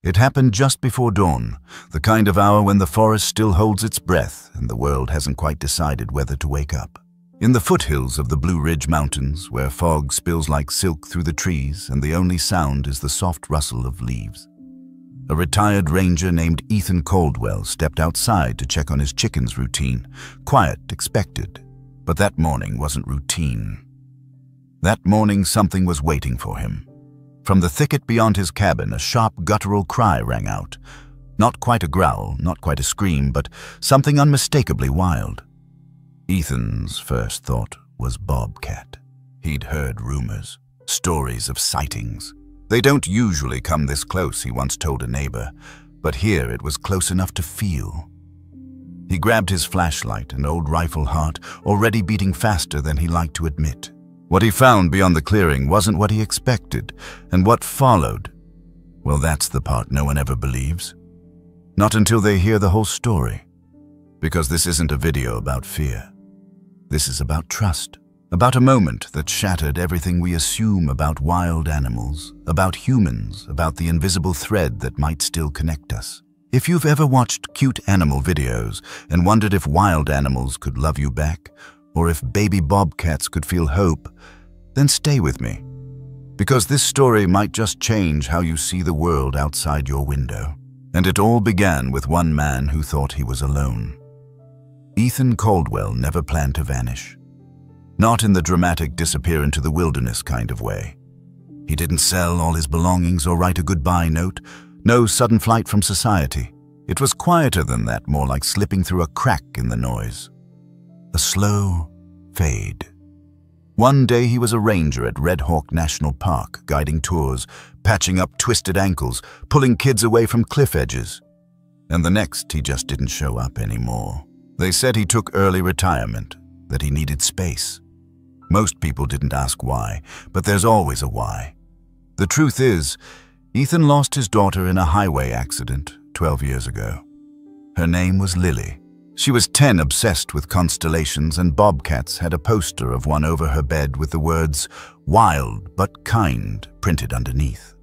It happened just before dawn, the kind of hour when the forest still holds its breath and the world hasn't quite decided whether to wake up. In the foothills of the Blue Ridge Mountains, where fog spills like silk through the trees and the only sound is the soft rustle of leaves, a retired ranger named Ethan Caldwell stepped outside to check on his chickens' routine. Quiet, expected, but that morning wasn't routine. That morning something was waiting for him. From the thicket beyond his cabin, a sharp guttural cry rang out. Not quite a growl, not quite a scream, but something unmistakably wild. Ethan's first thought was Bobcat. He'd heard rumors, stories of sightings. They don't usually come this close, he once told a neighbor, but here it was close enough to feel. He grabbed his flashlight, an old rifle heart, already beating faster than he liked to admit. What he found beyond the clearing wasn't what he expected, and what followed, well, that's the part no one ever believes. Not until they hear the whole story. Because this isn't a video about fear. This is about trust. About a moment that shattered everything we assume about wild animals, about humans, about the invisible thread that might still connect us. If you've ever watched cute animal videos and wondered if wild animals could love you back, or if baby bobcats could feel hope, then stay with me. Because this story might just change how you see the world outside your window. And it all began with one man who thought he was alone. Ethan Caldwell never planned to vanish. Not in the dramatic disappear into the wilderness kind of way. He didn't sell all his belongings or write a goodbye note. No sudden flight from society. It was quieter than that, more like slipping through a crack in the noise. A slow fade. One day he was a ranger at Red Hawk National Park, guiding tours, patching up twisted ankles, pulling kids away from cliff edges. And the next, he just didn't show up anymore. They said he took early retirement, that he needed space. Most people didn't ask why, but there's always a why. The truth is, Ethan lost his daughter in a highway accident 12 years ago. Her name was Lily. She was 10, obsessed with constellations, and bobcats had a poster of one over her bed with the words, "Wild but kind," printed underneath.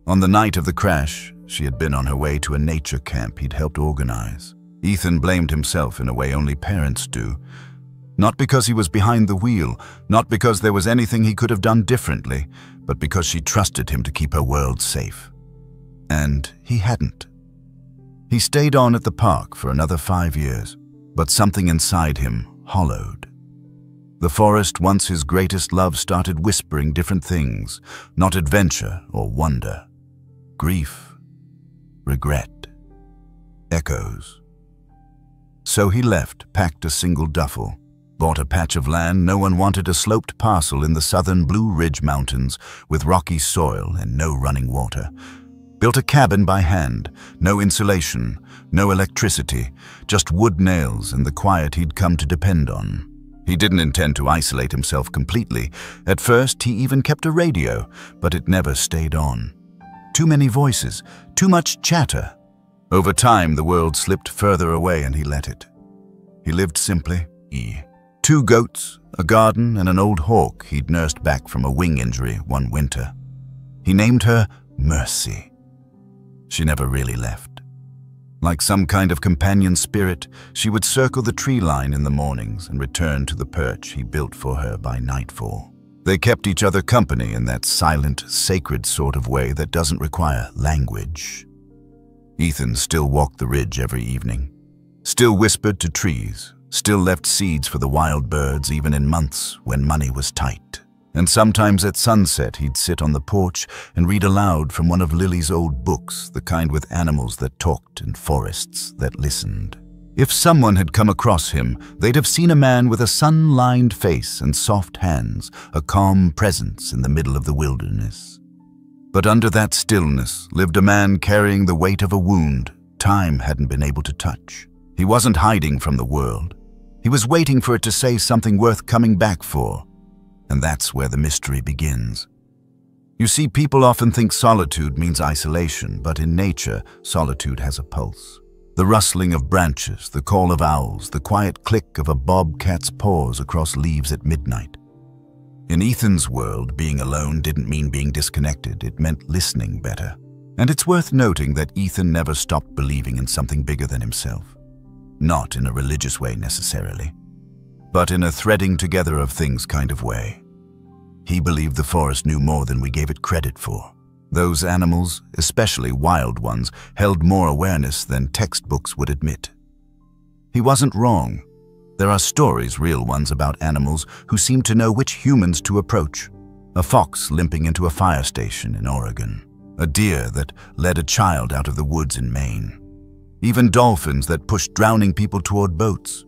On the night of the crash, she had been on her way to a nature camp he'd helped organize. Ethan blamed himself in a way only parents do. Not because he was behind the wheel, not because there was anything he could have done differently, but because she trusted him to keep her world safe. And he hadn't. He stayed on at the park for another 5 years, but something inside him hollowed. The forest, once his greatest love, started whispering different things, not adventure or wonder. Grief, regret, echoes. So he left, packed a single duffel, bought a patch of land no one wanted, a sloped parcel in the southern Blue Ridge Mountains with rocky soil and no running water. Built a cabin by hand, no insulation, no electricity, just wood nails and the quiet he'd come to depend on. He didn't intend to isolate himself completely. At first, he even kept a radio, but it never stayed on. Too many voices, too much chatter. Over time, the world slipped further away and he let it. He lived simply. 2 goats, a garden, and an old hawk he'd nursed back from a wing injury one winter. He named her Mercy. She never really left. Like some kind of companion spirit, she would circle the tree line in the mornings and return to the perch he built for her by nightfall. They kept each other company in that silent, sacred sort of way that doesn't require language. Ethan still walked the ridge every evening, still whispered to trees, still left seeds for the wild birds even in months when money was tight. And sometimes at sunset he'd sit on the porch and read aloud from one of Lily's old books, the kind with animals that talked and forests that listened. If someone had come across him, they'd have seen a man with a sun-lined face and soft hands, a calm presence in the middle of the wilderness. But under that stillness lived a man carrying the weight of a wound time hadn't been able to touch. He wasn't hiding from the world. He was waiting for it to say something worth coming back for. And that's where the mystery begins. You see, people often think solitude means isolation, but in nature, solitude has a pulse. The rustling of branches, the call of owls, the quiet click of a bobcat's paws across leaves at midnight. In Ethan's world, being alone didn't mean being disconnected, it meant listening better. And it's worth noting that Ethan never stopped believing in something bigger than himself. Not in a religious way necessarily, but in a threading together of things kind of way. He believed the forest knew more than we gave it credit for. Those animals, especially wild ones, held more awareness than textbooks would admit. He wasn't wrong. There are stories, real ones, about animals who seem to know which humans to approach. A fox limping into a fire station in Oregon. A deer that led a child out of the woods in Maine. Even dolphins that pushed drowning people toward boats.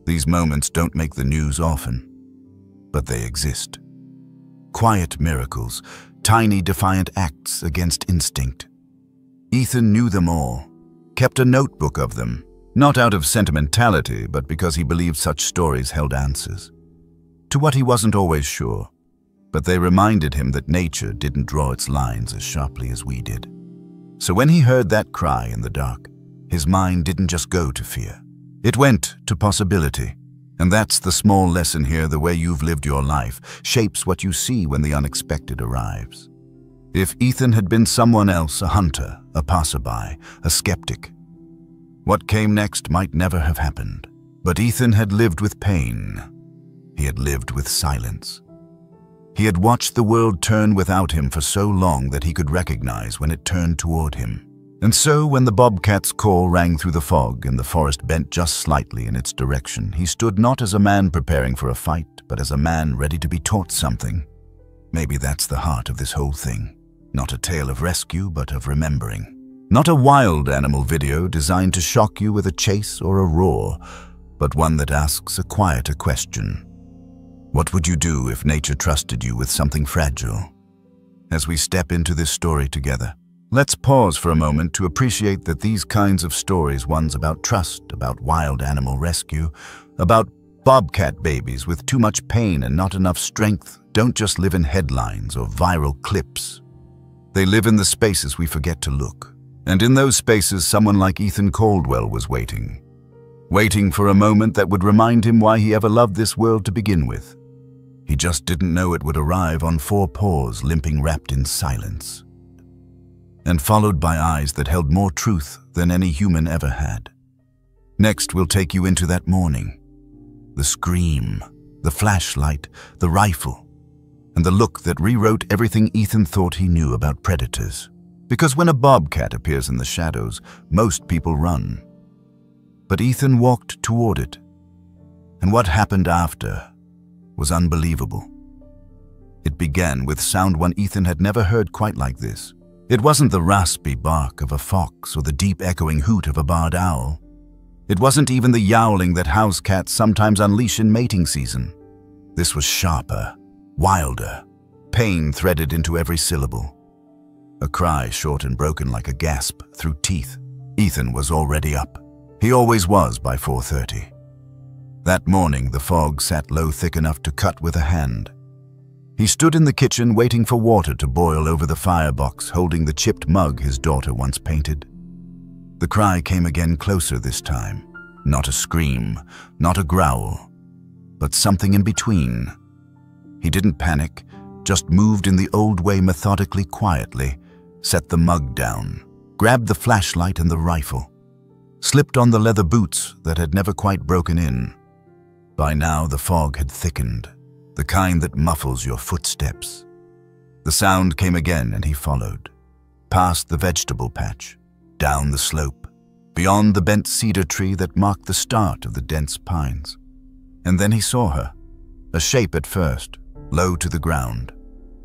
These moments don't make the news often, but they exist. Quiet miracles, tiny defiant acts against instinct. Ethan knew them all, kept a notebook of them, not out of sentimentality, but because he believed such stories held answers to what he wasn't always sure. But they reminded him that nature didn't draw its lines as sharply as we did. So when he heard that cry in the dark, his mind didn't just go to fear. It went to possibility. And that's the small lesson here: the way you've lived your life shapes what you see when the unexpected arrives. If Ethan had been someone else, a hunter, a passerby, a skeptic, what came next might never have happened. But Ethan had lived with pain. He had lived with silence. He had watched the world turn without him for so long that he could recognize when it turned toward him. And so when the bobcat's call rang through the fog and the forest bent just slightly in its direction, he stood not as a man preparing for a fight, but as a man ready to be taught something. Maybe that's the heart of this whole thing. Not a tale of rescue, but of remembering. Not a wild animal video designed to shock you with a chase or a roar, but one that asks a quieter question. What would you do if nature trusted you with something fragile? As we step into this story together, let's pause for a moment to appreciate that these kinds of stories, ones about trust, about wild animal rescue, about bobcat babies with too much pain and not enough strength, don't just live in headlines or viral clips. They live in the spaces we forget to look. And in those spaces, someone like Ethan Caldwell was waiting. Waiting for a moment that would remind him why he ever loved this world to begin with. He just didn't know it would arrive on four paws, limping, wrapped in silence. And followed by eyes that held more truth than any human ever had. Next, we'll take you into that morning. The scream, the flashlight, the rifle, and the look that rewrote everything Ethan thought he knew about predators. Because when a bobcat appears in the shadows, most people run. But Ethan walked toward it. And what happened after was unbelievable. It began with sound one Ethan had never heard quite like this. It wasn't the raspy bark of a fox or the deep echoing hoot of a barred owl. It wasn't even the yowling that house cats sometimes unleash in mating season. This was sharper, wilder, pain threaded into every syllable. A cry short and broken like a gasp through teeth. Ethan was already up. He always was by 4:30. That morning, the fog sat low, thick enough to cut with a hand. He stood in the kitchen waiting for water to boil over the firebox, holding the chipped mug his daughter once painted. The cry came again, closer this time. Not a scream, not a growl, but something in between. He didn't panic, just moved in the old way, methodically, quietly, set the mug down, grabbed the flashlight and the rifle, slipped on the leather boots that had never quite broken in. By now, the fog had thickened, the kind that muffles your footsteps. The sound came again, and he followed, past the vegetable patch, down the slope, beyond the bent cedar tree that marked the start of the dense pines. And then he saw her, a shape at first, low to the ground,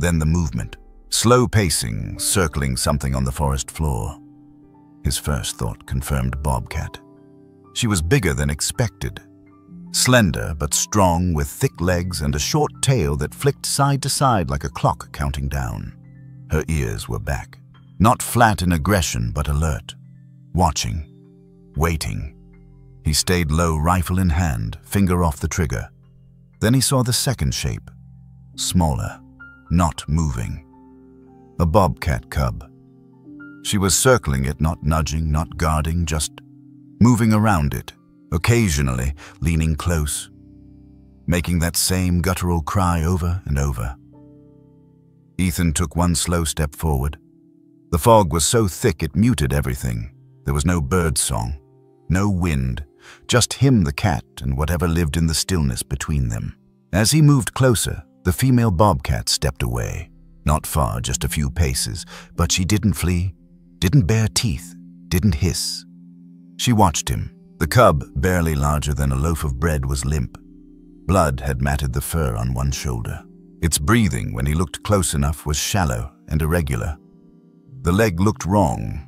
then the movement, slow pacing, circling something on the forest floor. His first thought confirmed bobcat. She was bigger than expected. Slender but strong, with thick legs and a short tail that flicked side to side like a clock counting down. Her ears were back, not flat in aggression but alert, watching, waiting. He stayed low, rifle in hand, finger off the trigger. Then he saw the second shape, smaller, not moving. A bobcat cub. She was circling it, not nudging, not guarding, just moving around it, occasionally leaning close, making that same guttural cry over and over. Ethan took one slow step forward, The fog was so thick it muted everything. There was no bird song, no wind, just him, the cat, and whatever lived in the stillness between them. As he moved closer, the female bobcat stepped away. Not far, just a few paces, but she didn't flee, didn't bare teeth, didn't hiss. She watched him. The cub, barely larger than a loaf of bread, was limp. Blood had matted the fur on one shoulder. Its breathing, when he looked close enough, was shallow and irregular. The leg looked wrong,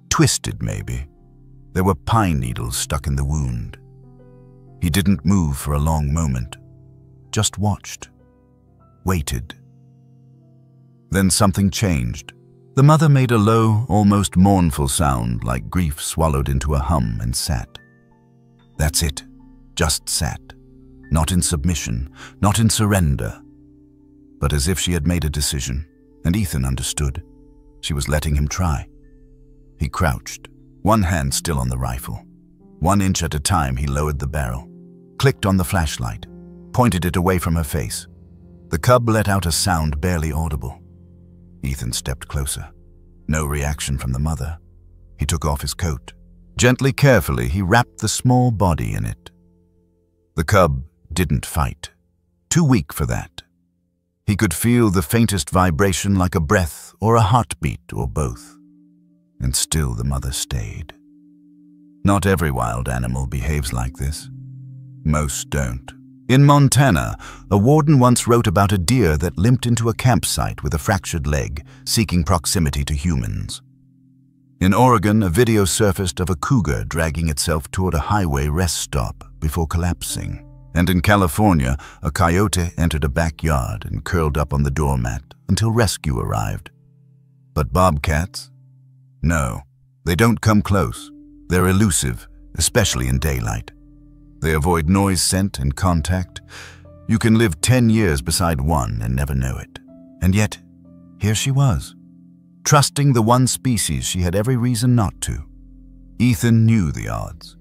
twisted maybe. There were pine needles stuck in the wound. He didn't move for a long moment, just watched, waited. Then something changed. The mother made a low, almost mournful sound, like grief swallowed into a hum, and sat. That's it, just sat. Not in submission, not in surrender, but as if she had made a decision, and Ethan understood. She was letting him try. He crouched, one hand still on the rifle. 1 inch at a time he lowered the barrel, clicked on the flashlight, pointed it away from her face. The cub let out a sound barely audible. Ethan stepped closer. No reaction from the mother. He took off his coat. Gently, carefully, he wrapped the small body in it. The cub didn't fight. Too weak for that. He could feel the faintest vibration, like a breath or a heartbeat or both. And still the mother stayed. Not every wild animal behaves like this. Most don't. In Montana, a warden once wrote about a deer that limped into a campsite with a fractured leg, seeking proximity to humans. In Oregon, a video surfaced of a cougar dragging itself toward a highway rest stop before collapsing. And in California, a coyote entered a backyard and curled up on the doormat until rescue arrived. But bobcats? No, they don't come close. They're elusive, especially in daylight. They avoid noise, scent, and contact. You can live 10 years beside one and never know it. And yet, here she was, trusting the one species she had every reason not to. Ethan knew the odds.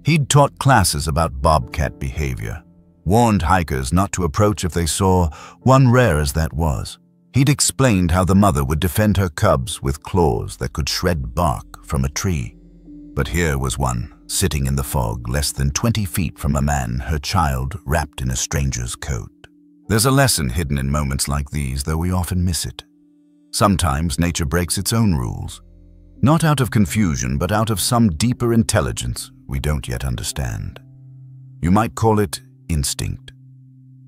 He'd taught classes about bobcat behavior, warned hikers not to approach if they saw one, rare as that was. He'd explained how the mother would defend her cubs with claws that could shred bark from a tree. But here was one, sitting in the fog less than 20 feet from a man, her child wrapped in a stranger's coat. There's a lesson hidden in moments like these, though we often miss it. Sometimes nature breaks its own rules, not out of confusion, but out of some deeper intelligence we don't yet understand. You might call it instinct.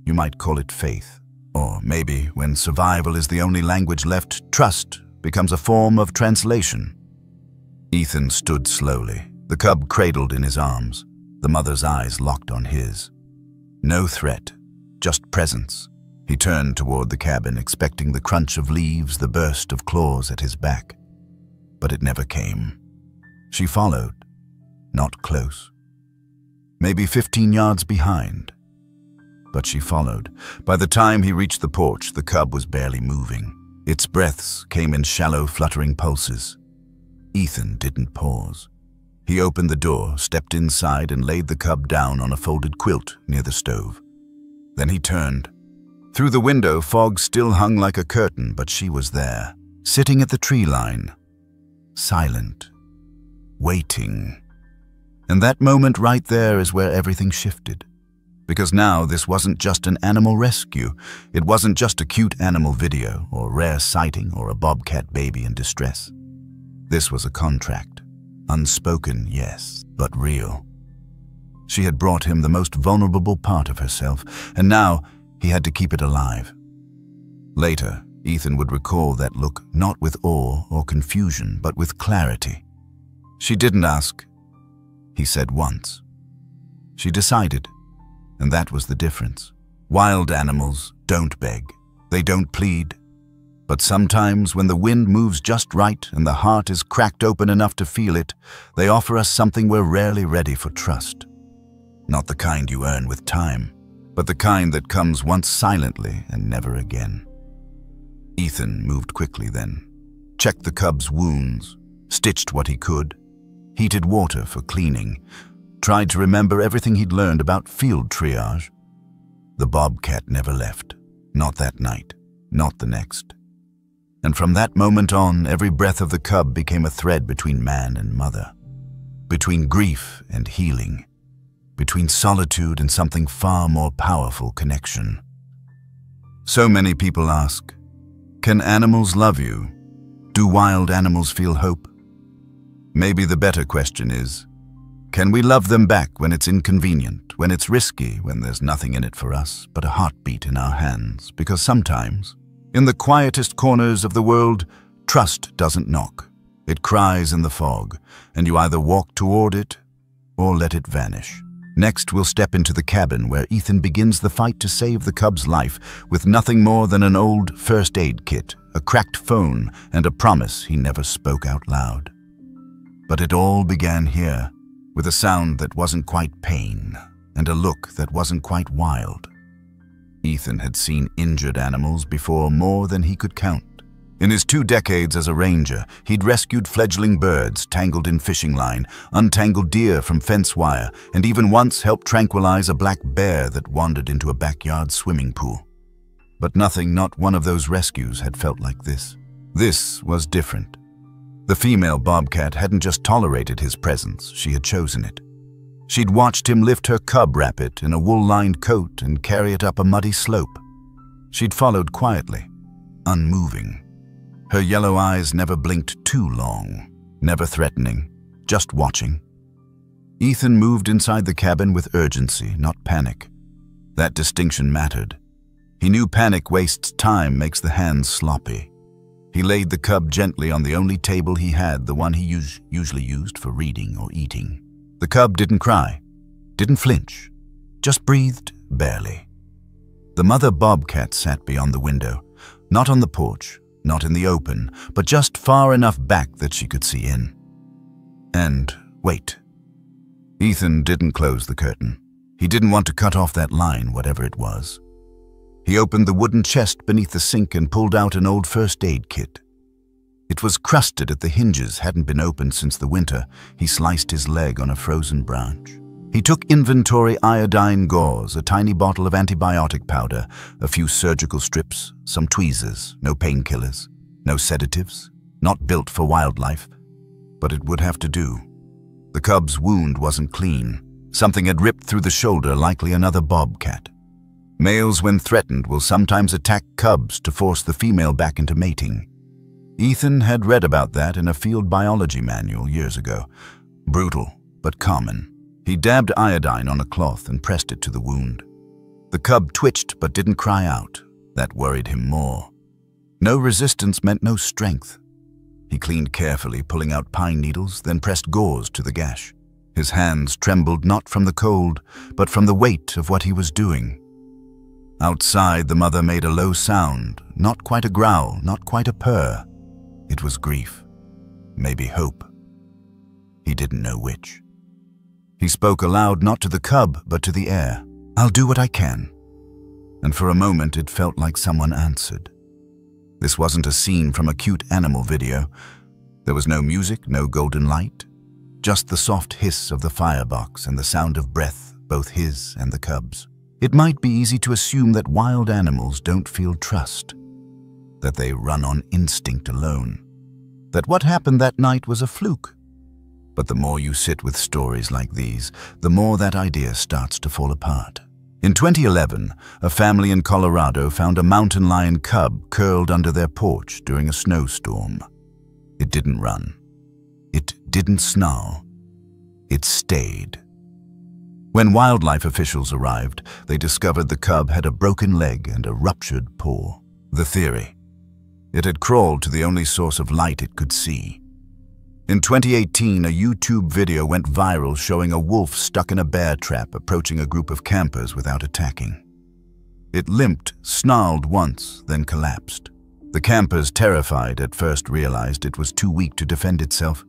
You might call it faith. Or maybe, when survival is the only language left, trust becomes a form of translation. Ethan stood slowly, the cub cradled in his arms, the mother's eyes locked on his. No threat, just presence. He turned toward the cabin, expecting the crunch of leaves, the burst of claws at his back. But it never came. She followed, not close. Maybe 15 yards behind. But she followed. By the time he reached the porch, the cub was barely moving. Its breaths came in shallow, fluttering pulses. Ethan didn't pause. He opened the door, stepped inside, and laid the cub down on a folded quilt near the stove. Then he turned. Through the window, fog still hung like a curtain, but she was there, sitting at the tree line, silent, waiting. And that moment right there is where everything shifted. Because now this wasn't just an animal rescue. It wasn't just a cute animal video, or rare sighting, or a bobcat baby in distress. This was a contract. Unspoken, yes, but real. She had brought him the most vulnerable part of herself, and now he had to keep it alive. Later, Ethan would recall that look not with awe or confusion, but with clarity. She didn't ask. He said once. She decided, and that was the difference. Wild animals don't beg. They don't plead. But sometimes when the wind moves just right and the heart is cracked open enough to feel it, they offer us something we're rarely ready for: trust. Not the kind you earn with time, but the kind that comes once silently and never again. Ethan moved quickly then, checked the cub's wounds, stitched what he could, heated water for cleaning, tried to remember everything he'd learned about field triage. The bobcat never left, not that night, not the next. And from that moment on, every breath of the cub became a thread between man and mother, between grief and healing, between solitude and something far more powerful, connection. So many people ask, can animals love you? Do wild animals feel hope? Maybe the better question is, can we love them back when it's inconvenient, when it's risky, when there's nothing in it for us but a heartbeat in our hands? Because sometimes, in the quietest corners of the world, trust doesn't knock. It cries in the fog, and you either walk toward it or let it vanish. Next, we'll step into the cabin where Ethan begins the fight to save the cub's life with nothing more than an old first aid kit, a cracked phone, and a promise he never spoke out loud. But it all began here, with a sound that wasn't quite pain, and a look that wasn't quite wild. Ethan had seen injured animals before more than he could count. In his 2 decades as a ranger, he'd rescued fledgling birds tangled in fishing line, untangled deer from fence wire, and even once helped tranquilize a black bear that wandered into a backyard swimming pool. But nothing, not one of those rescues, had felt like this. This was different. The female Bobcat hadn't just tolerated his presence, she had chosen it. She'd watched him lift her cub rabbit in a wool-lined coat and carry it up a muddy slope. She'd followed quietly, unmoving. Her yellow eyes never blinked too long, never threatening, just watching. Ethan moved inside the cabin with urgency, not panic. That distinction mattered. He knew panic wastes time, makes the hands sloppy. He laid the cub gently on the only table he had, the one he usually used for reading or eating. The cub didn't cry, didn't flinch, just breathed barely. The mother Bobcat sat beyond the window, not on the porch, not in the open, but just far enough back that she could see in. And wait. Ethan didn't close the curtain. He didn't want to cut off that line, whatever it was. He opened the wooden chest beneath the sink and pulled out an old first aid kit. It was crusted at the hinges, hadn't been opened since the winter. He sliced his leg on a frozen branch. He took inventory iodine gauze, a tiny bottle of antibiotic powder, a few surgical strips, some tweezers, no painkillers, no sedatives, not built for wildlife. But it would have to do. The cub's wound wasn't clean. Something had ripped through the shoulder, likely another bobcat. Males, when threatened, will sometimes attack cubs to force the female back into mating. Ethan had read about that in a field biology manual years ago. Brutal, but common. He dabbed iodine on a cloth and pressed it to the wound. The cub twitched but didn't cry out. That worried him more. No resistance meant no strength. He cleaned carefully, pulling out pine needles, then pressed gauze to the gash. His hands trembled not from the cold, but from the weight of what he was doing. Outside, the mother made a low sound, not quite a growl, not quite a purr. It was grief, maybe hope. He didn't know which. He spoke aloud, not to the cub, but to the air. "I'll do what I can." And for a moment, it felt like someone answered. This wasn't a scene from a cute animal video. There was no music, no golden light, just the soft hiss of the firebox and the sound of breath, both his and the cub's. It might be easy to assume that wild animals don't feel trust, that they run on instinct alone, that what happened that night was a fluke. But the more you sit with stories like these, the more that idea starts to fall apart. In 2011, a family in Colorado found a mountain lion cub curled under their porch during a snowstorm. It didn't run. It didn't snarl. It stayed. When wildlife officials arrived, they discovered the cub had a broken leg and a ruptured paw. The theory: it had crawled to the only source of light it could see. In 2018, a YouTube video went viral showing a wolf stuck in a bear trap approaching a group of campers without attacking. It limped, snarled once, then collapsed. The campers, terrified, at first realized it was too weak to defend itself.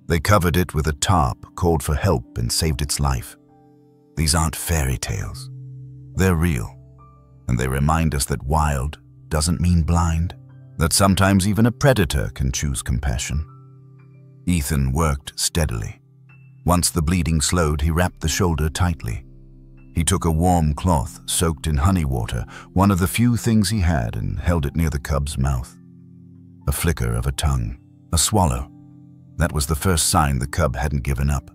They covered it with a tarp, called for help, and saved its life. These aren't fairy tales. They're real. And they remind us that wild doesn't mean blind, that sometimes even a predator can choose compassion. Ethan worked steadily. Once the bleeding slowed, he wrapped the shoulder tightly. He took a warm cloth soaked in honey water, one of the few things he had, and held it near the cub's mouth. a flicker of a tongue, a swallow. That was the first sign the cub hadn't given up.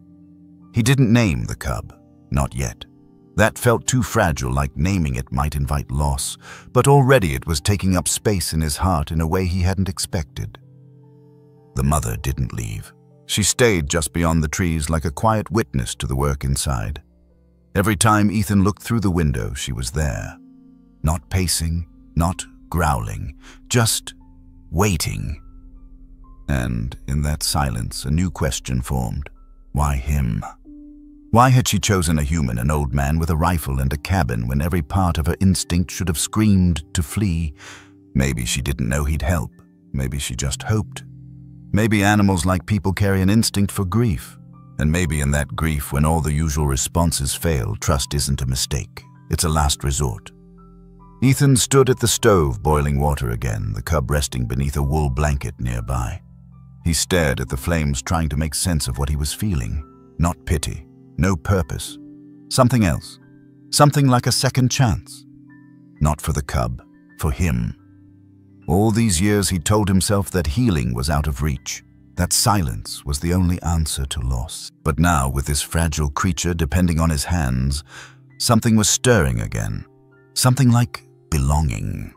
He didn't name the cub, not yet. That felt too fragile, like naming it might invite loss, but already it was taking up space in his heart in a way he hadn't expected. The mother didn't leave. She stayed just beyond the trees like a quiet witness to the work inside. Every time Ethan looked through the window, she was there. Not pacing, not growling, just waiting. And in that silence, a new question formed. Why him? Why had she chosen a human, an old man with a rifle and a cabin, when every part of her instinct should have screamed to flee? Maybe she didn't know he'd help. Maybe she just hoped. Maybe animals like people carry an instinct for grief. And maybe in that grief, when all the usual responses fail, trust isn't a mistake. It's a last resort. Ethan stood at the stove, boiling water again, the cub resting beneath a wool blanket nearby. He stared at the flames, trying to make sense of what he was feeling. Not pity, no purpose. Something else. Something like a second chance. Not for the cub, for him. All these years he told himself that healing was out of reach, that silence was the only answer to loss. But now, with this fragile creature depending on his hands, something was stirring again. Something like belonging.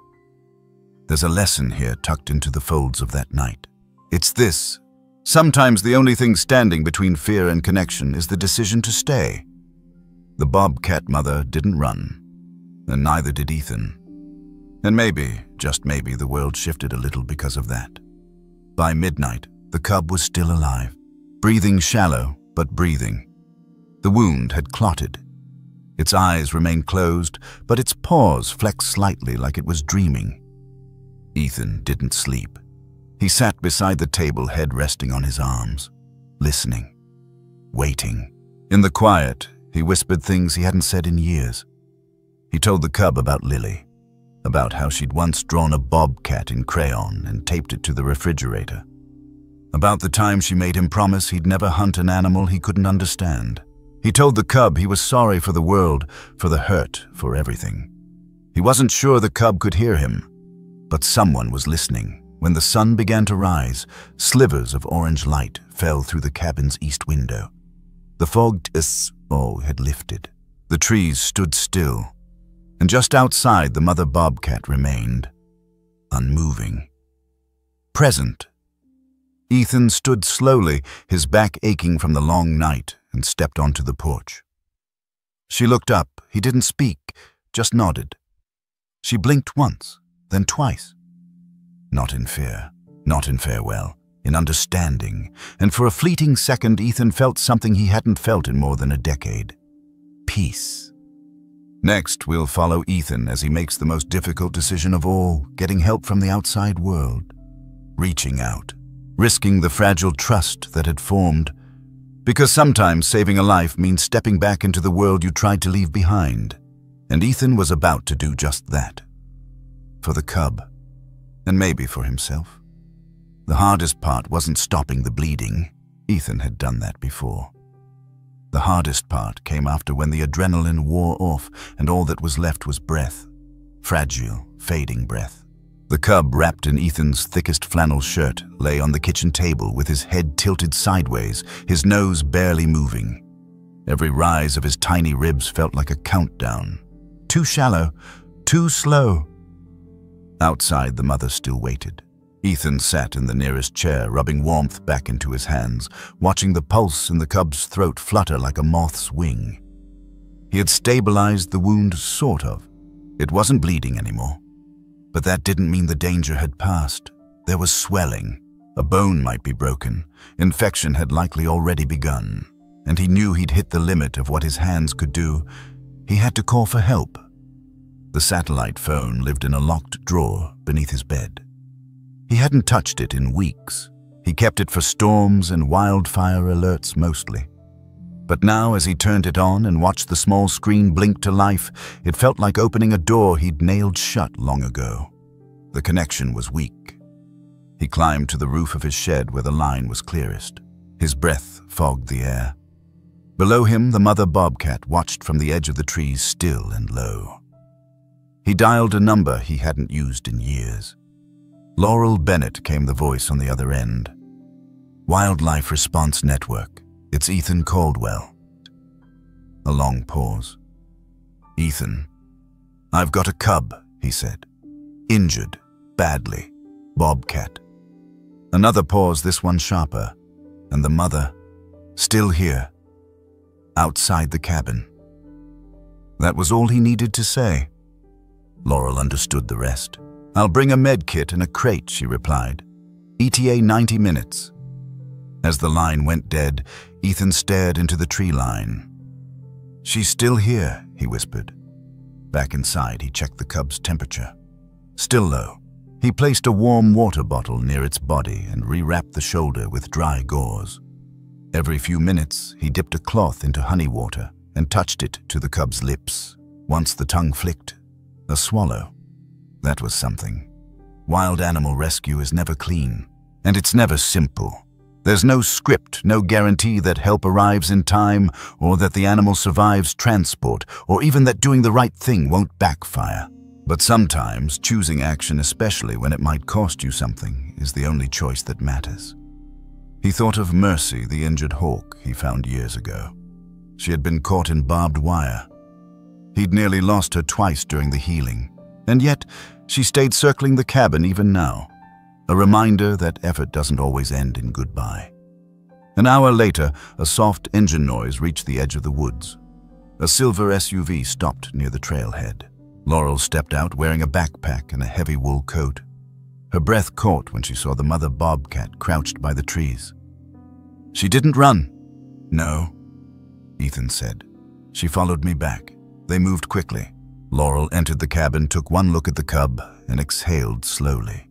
There's a lesson here tucked into the folds of that night. It's this. Sometimes the only thing standing between fear and connection is the decision to stay. The Bobcat mother didn't run, and neither did Ethan. And maybe, just maybe, the world shifted a little because of that. By midnight, the cub was still alive, breathing shallow, but breathing. The wound had clotted. Its eyes remained closed, but its paws flexed slightly like it was dreaming. Ethan didn't sleep. He sat beside the table, head resting on his arms, listening, waiting. In the quiet, he whispered things he hadn't said in years. He told the cub about Lily, about how she'd once drawn a bobcat in crayon and taped it to the refrigerator, about the time she made him promise he'd never hunt an animal he couldn't understand. He told the cub he was sorry for the world, for the hurt, for everything. He wasn't sure the cub could hear him, but someone was listening. When the sun began to rise, slivers of orange light fell through the cabin's east window. The fogged had lifted. The trees stood still, and just outside the mother bobcat remained, unmoving. Present. Ethan stood slowly, his back aching from the long night, and stepped onto the porch. She looked up. He didn't speak, just nodded. She blinked once, then twice. Not in fear, not in farewell, in understanding, and for a fleeting second Ethan felt something he hadn't felt in more than a decade. Peace. Next, we'll follow Ethan as he makes the most difficult decision of all, getting help from the outside world. Reaching out, risking the fragile trust that had formed. Because sometimes saving a life means stepping back into the world you tried to leave behind. And Ethan was about to do just that. For the cub. And maybe for himself. The hardest part wasn't stopping the bleeding. Ethan had done that before. The hardest part came after, when the adrenaline wore off and all that was left was breath. Fragile, fading breath. The cub, wrapped in Ethan's thickest flannel shirt, lay on the kitchen table with his head tilted sideways, his nose barely moving. Every rise of his tiny ribs felt like a countdown. Too shallow, too slow. Outside, the mother still waited. Ethan sat in the nearest chair, rubbing warmth back into his hands, watching the pulse in the cub's throat flutter like a moth's wing. He had stabilized the wound, sort of. It wasn't bleeding anymore. But that didn't mean the danger had passed. There was swelling. A bone might be broken. Infection had likely already begun. And he knew he'd hit the limit of what his hands could do. He had to call for help. The satellite phone lived in a locked drawer beneath his bed. He hadn't touched it in weeks. He kept it for storms and wildfire alerts mostly. But now, as he turned it on and watched the small screen blink to life, it felt like opening a door he'd nailed shut long ago. The connection was weak. He climbed to the roof of his shed where the line was clearest. His breath fogged the air. Below him, the mother bobcat watched from the edge of the trees, still and low. He dialed a number he hadn't used in years. Laurel Bennett, came the voice on the other end. Wildlife Response Network. It's Ethan Caldwell. A long pause. Ethan. I've got a cub, he said. Injured. Badly. Bobcat. Another pause, this one sharper. And the mother. Still here. Outside the cabin. That was all he needed to say. Laurel understood the rest. I'll bring a med kit and a crate, she replied. ETA 90 minutes. As the line went dead, Ethan stared into the tree line. She's still here, he whispered. Back inside, he checked the cub's temperature. Still low. He placed a warm water bottle near its body and rewrapped the shoulder with dry gauze. Every few minutes, he dipped a cloth into honey water and touched it to the cub's lips. Once the tongue flicked. A swallow. That was something. Wild animal rescue is never clean, and it's never simple. There's no script, no guarantee that help arrives in time, or that the animal survives transport, or even that doing the right thing won't backfire. But sometimes choosing action, especially when it might cost you something, is the only choice that matters. He thought of Mercy, the injured hawk he found years ago. She had been caught in barbed wire. He'd nearly lost her twice during the healing, and yet she stayed circling the cabin even now, a reminder that effort doesn't always end in goodbye. An hour later, a soft engine noise reached the edge of the woods. A silver SUV stopped near the trailhead. Laurel stepped out wearing a backpack and a heavy wool coat. Her breath caught when she saw the mother bobcat crouched by the trees. She didn't run. No, Ethan said. She followed me back. They moved quickly. Laurel entered the cabin, took one look at the cub, and exhaled slowly.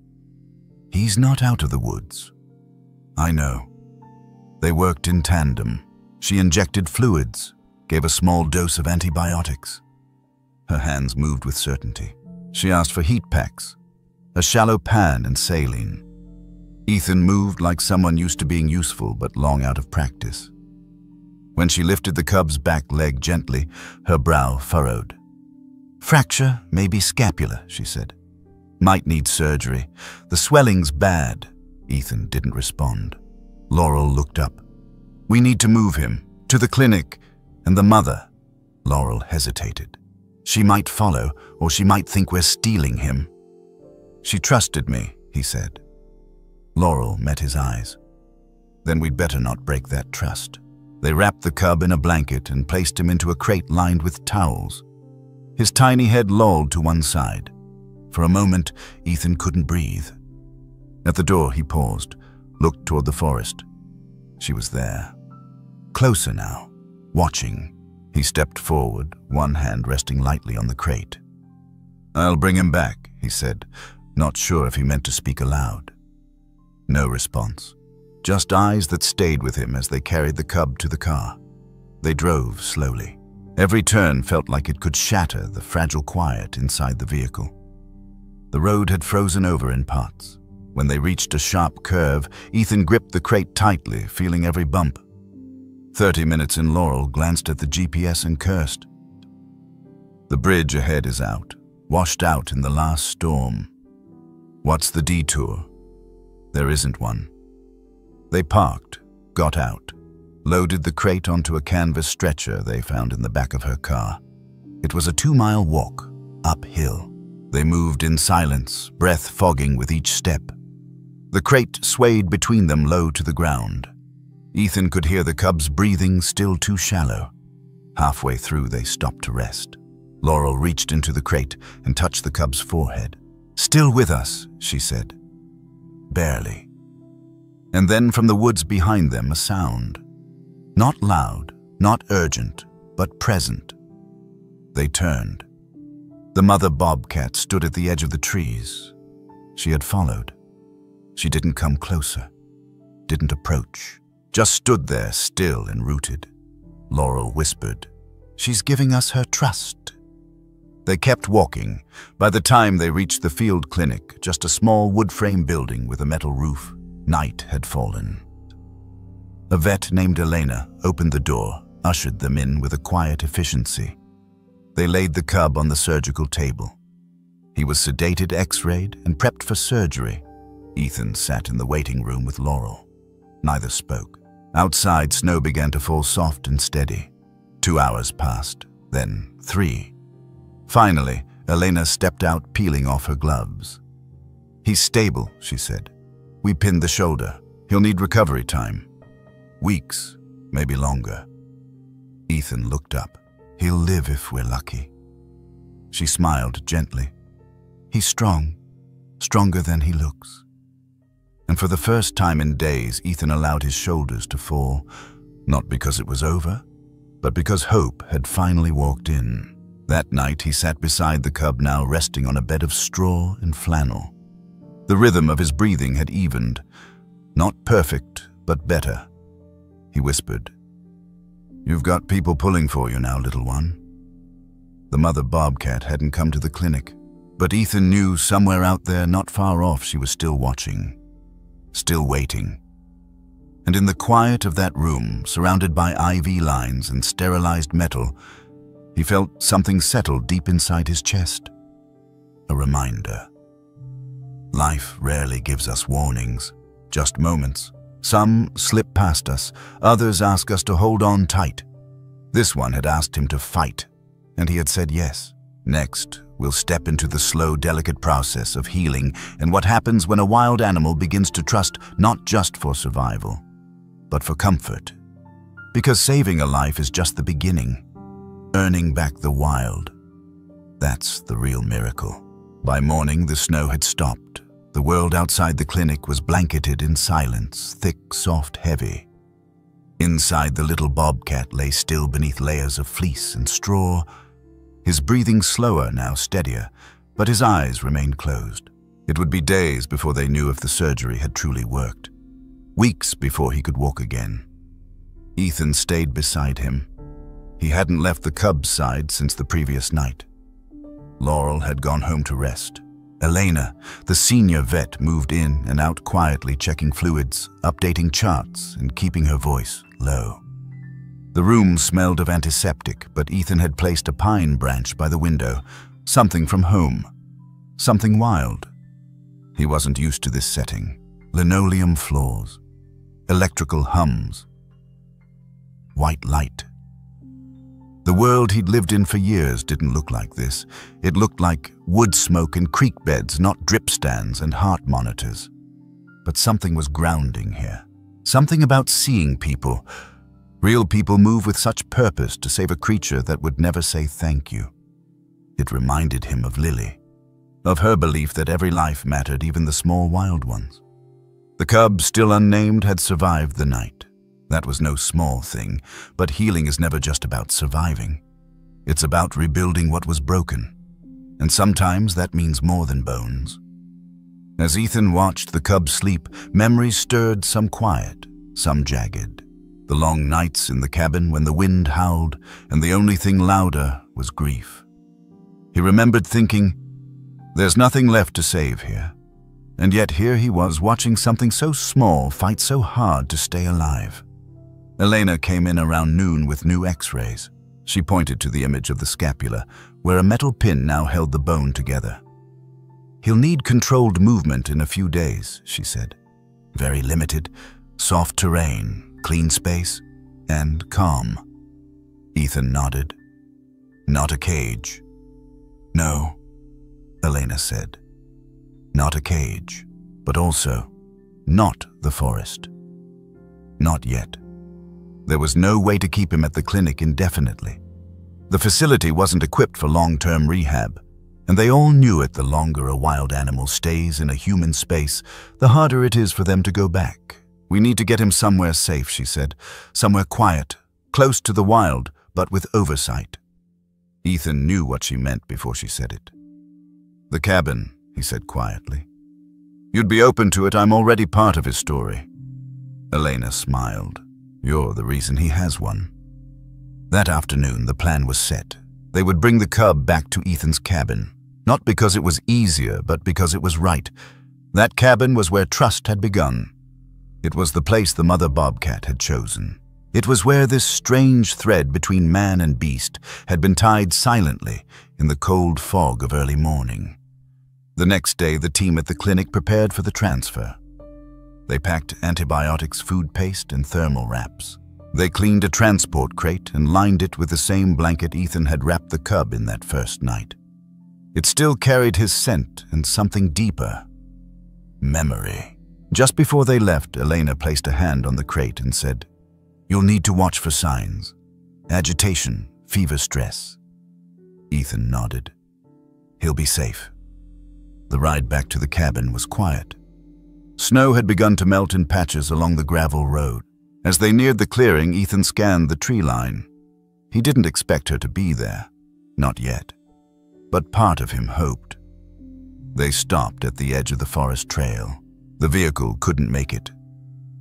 He's not out of the woods. I know. They worked in tandem. She injected fluids, gave a small dose of antibiotics. Her hands moved with certainty. She asked for heat packs, a shallow pan and saline. Ethan moved like someone used to being useful but long out of practice. When she lifted the cub's back leg gently, her brow furrowed. Fracture, maybe scapula, she said. Might need surgery. The swelling's bad. Ethan didn't respond. Laurel looked up. We need to move him. To the clinic. And the mother. Laurel hesitated. She might follow, or she might think we're stealing him. She trusted me, he said. Laurel met his eyes. Then we'd better not break that trust. They wrapped the cub in a blanket and placed him into a crate lined with towels. His tiny head lolled to one side. For a moment, Ethan couldn't breathe. At the door, he paused, looked toward the forest. She was there. Closer now, watching. He stepped forward, one hand resting lightly on the crate. I'll bring him back, he said, not sure if he meant to speak aloud. No response. Just eyes that stayed with him as they carried the cub to the car. They drove slowly. Every turn felt like it could shatter the fragile quiet inside the vehicle. The road had frozen over in parts. When they reached a sharp curve, Ethan gripped the crate tightly, feeling every bump. 30 minutes in, Laurel glanced at the GPS and cursed. The bridge ahead is out, washed out in the last storm. What's the detour? There isn't one. They parked, got out, loaded the crate onto a canvas stretcher they found in the back of her car. It was a 2-mile walk, uphill. They moved in silence, breath fogging with each step. The crate swayed between them low to the ground. Ethan could hear the cub's breathing, still too shallow. Halfway through, they stopped to rest. Laurel reached into the crate and touched the cub's forehead. Still with us, she said. Barely. And then from the woods behind them, a sound. Not loud, not urgent, but present. They turned. The mother bobcat stood at the edge of the trees. She had followed. She didn't come closer, didn't approach, just stood there still and rooted. Laurel whispered, She's giving us her trust. They kept walking. By the time they reached the field clinic, just a small wood frame building with a metal roof, night had fallen. A vet named Elena opened the door, ushered them in with a quiet efficiency. They laid the cub on the surgical table. He was sedated, x-rayed, and prepped for surgery. Ethan sat in the waiting room with Laurel. Neither spoke. Outside, snow began to fall soft and steady. 2 hours passed, then 3. Finally, Elena stepped out, peeling off her gloves. "He's stable," she said. "We pinned the shoulder. He'll need recovery time. Weeks, maybe longer." Ethan looked up. "He'll live if we're lucky." She smiled gently. "He's strong, stronger than he looks." And for the first time in days, Ethan allowed his shoulders to fall, not because it was over, but because hope had finally walked in. That night, he sat beside the cub, now resting on a bed of straw and flannel. The rhythm of his breathing had evened. Not perfect, but better. He whispered, "You've got people pulling for you now, little one." The mother Bobcat hadn't come to the clinic, but Ethan knew somewhere out there, not far off, she was still watching, still waiting. And in the quiet of that room, surrounded by IV lines and sterilized metal, he felt something settle deep inside his chest. A reminder. Life rarely gives us warnings, just moments. Some slip past us, others ask us to hold on tight. This one had asked him to fight, and he had said yes. Next, we'll step into the slow, delicate process of healing and what happens when a wild animal begins to trust not just for survival, but for comfort. Because saving a life is just the beginning. Earning back the wild. That's the real miracle. By morning, the snow had stopped. The world outside the clinic was blanketed in silence, thick, soft, heavy. Inside, the little Bobcat lay still beneath layers of fleece and straw, his breathing slower, now steadier, but his eyes remained closed. It would be days before they knew if the surgery had truly worked. Weeks before he could walk again. Ethan stayed beside him. He hadn't left the cub's side since the previous night. Laurel had gone home to rest. Elena, the senior vet, moved in and out quietly, checking fluids, updating charts, and keeping her voice low. The room smelled of antiseptic, but Ethan had placed a pine branch by the window, something from home, something wild. He wasn't used to this setting. Linoleum floors, electrical hums, white light. The world he'd lived in for years didn't look like this. It looked like wood smoke and creek beds, not drip stands and heart monitors. But something was grounding here. Something about seeing people. Real people move with such purpose to save a creature that would never say thank you. It reminded him of Lily, of her belief that every life mattered, even the small wild ones. The cub, still unnamed, had survived the night. That was no small thing, but healing is never just about surviving. It's about rebuilding what was broken. And sometimes that means more than bones. As Ethan watched the cub sleep, memories stirred, some quiet, some jagged. The long nights in the cabin when the wind howled, and the only thing louder was grief. He remembered thinking, there's nothing left to save here. And yet here he was, watching something so small fight so hard to stay alive. Elena came in around noon with new x-rays. She pointed to the image of the scapula, where a metal pin now held the bone together. "He'll need controlled movement in a few days," she said. "Very limited, soft terrain, clean space, and calm." Ethan nodded. "Not a cage." "No," Elena said. "Not a cage, but also not the forest. Not yet." There was no way to keep him at the clinic indefinitely. The facility wasn't equipped for long-term rehab, and they all knew it. The longer a wild animal stays in a human space, the harder it is for them to go back. "We need to get him somewhere safe," she said. "Somewhere quiet, close to the wild, but with oversight." Ethan knew what she meant before she said it. "The cabin," he said quietly. "You'd be open to it. I'm already part of his story." Elena smiled. "You're the reason he has one." That afternoon, the plan was set. They would bring the cub back to Ethan's cabin, not because it was easier, but because it was right. That cabin was where trust had begun. It was the place the mother Bobcat had chosen. It was where this strange thread between man and beast had been tied silently in the cold fog of early morning. The next day, the team at the clinic prepared for the transfer. They packed antibiotics, food paste, and thermal wraps. They cleaned a transport crate and lined it with the same blanket Ethan had wrapped the cub in that first night. It still carried his scent and something deeper. Memory. Just before they left, Elena placed a hand on the crate and said, "You'll need to watch for signs. Agitation, fever, stress." Ethan nodded. "He'll be safe." The ride back to the cabin was quiet. Snow had begun to melt in patches along the gravel road. As they neared the clearing, Ethan scanned the tree line. He didn't expect her to be there. Not yet. But part of him hoped. They stopped at the edge of the forest trail. The vehicle couldn't make it.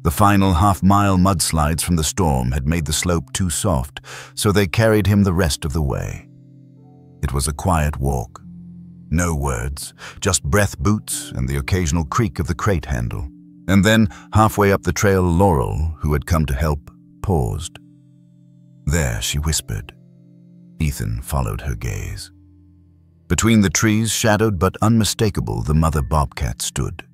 The final half-mile mudslides from the storm had made the slope too soft, so they carried him the rest of the way. It was a quiet walk. No words, just breath boots and the occasional creak of the crate handle. And then, halfway up the trail, Laurel, who had come to help, paused. "There," she whispered. Ethan followed her gaze. Between the trees, shadowed but unmistakable, the mother bobcat stood.